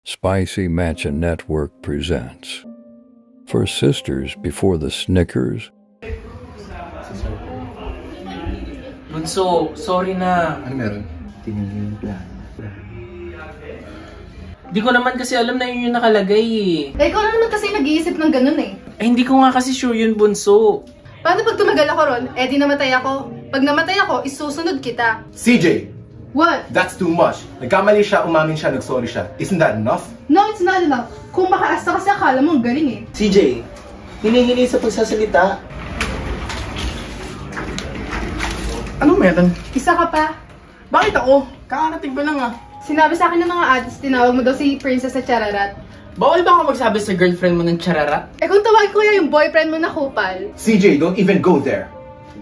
Spicy Matcha Network presents For Sisters Before the Snickers. Bunso, sorry na. Ano meron? Tinigil yung plano. Di ko naman kasi alam na yun yung nakalagay eh. Ikaw naman kasi nag-iisip ng ganun eh. Ay, hindi ko nga kasi sure yun, Bunso. Paano pag tumagal ako ron, eh di namatay ako? Pag namatay ako, isusunod kita. CJ! What? That's too much. Nagkamali siya, umamin siya, nagsorry siya. Isn't that enough? No, it's not enough. Kung makaasta kasi akala mo, ang galing eh. CJ, hinihili sa pagsasalita. Ano meron? Isa ka pa. Bakit ako? Kakarating pa lang ah. Sinabi sa akin ng mga ads, tinawag mo daw si Princess na Chararat. Bawal ba ako magsabi sa girlfriend mo ng charara? Eh kung tawag ko yung boyfriend mo na kupal, CJ, don't even go there.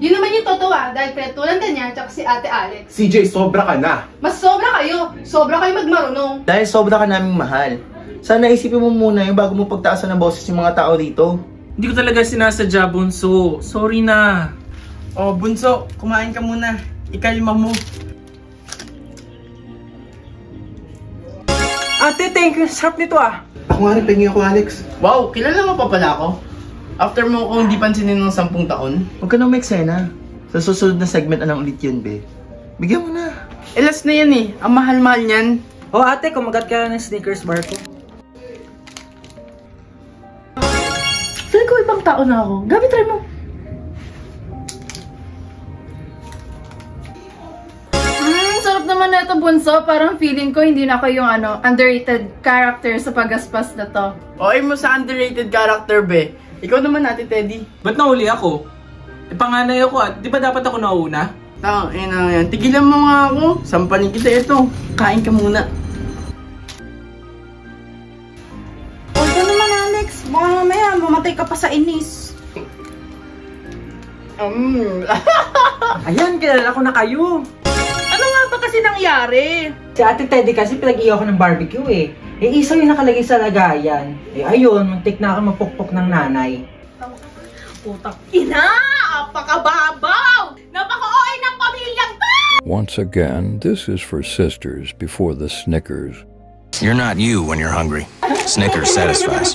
yun naman yung totoo dahil pinatulan ka niya tsaka si Ate Alex. CJ, sobra ka na. Mas sobra kayo magmarunong. Dahil sobra ka naming mahal. Sana isipin mo muna yung bago mo pagtaasan ng boses yung mga tao dito. Hindi ko talaga sinasadya, Bunso. Sorry na. Oh, Bunso, kumain ka muna. Ikalma mo. Ate, thank you. Sarap nito ah. Ako nga rin, pengi ako, Alex. Wow, kilala mo pa pala ako? After mo akong hindi pansinin ng 10 taon? Huwag ka nang maeksena. Sa susunod na segment, anong ulit yun, be? Bigyan mo na. Elas na yan eh. Ang mahal-mahal niyan. Oh, ate, kumagat ka ng Snickers bar ko. Feel ko ibang tao na ako. Gabi, try mo. Sarap naman na ito, Bunso. Parang feeling ko hindi na ako yung underrated character sa paggaspas na to. Okay mo sa underrated character, be. Ikaw naman natin, Teddy. Ba't nahuli ako? E panganay ako at di ba dapat ako nauna? Ina yan. Tigilan mo nga ako. Sampalin kita ito. Kain ka muna. O ito naman, Alex. Baka mamaya mamatay ka pa sa inis. Ayan, kilala ko na kayo. Ano nga ba kasi nangyari? Si Ate Teddy kasi pinag-iyo ko ng barbecue eh. Eh, isaw yung nakalagay sa lagayan. Eh, ayun, muntik na ako mapukpok ng nanay. Putak ina! Apakababaw! Napaka-OA ng pamilyang to! Once again, this is For Sisters Before the Snickers. You're not you when you're hungry. Snickers satisfies.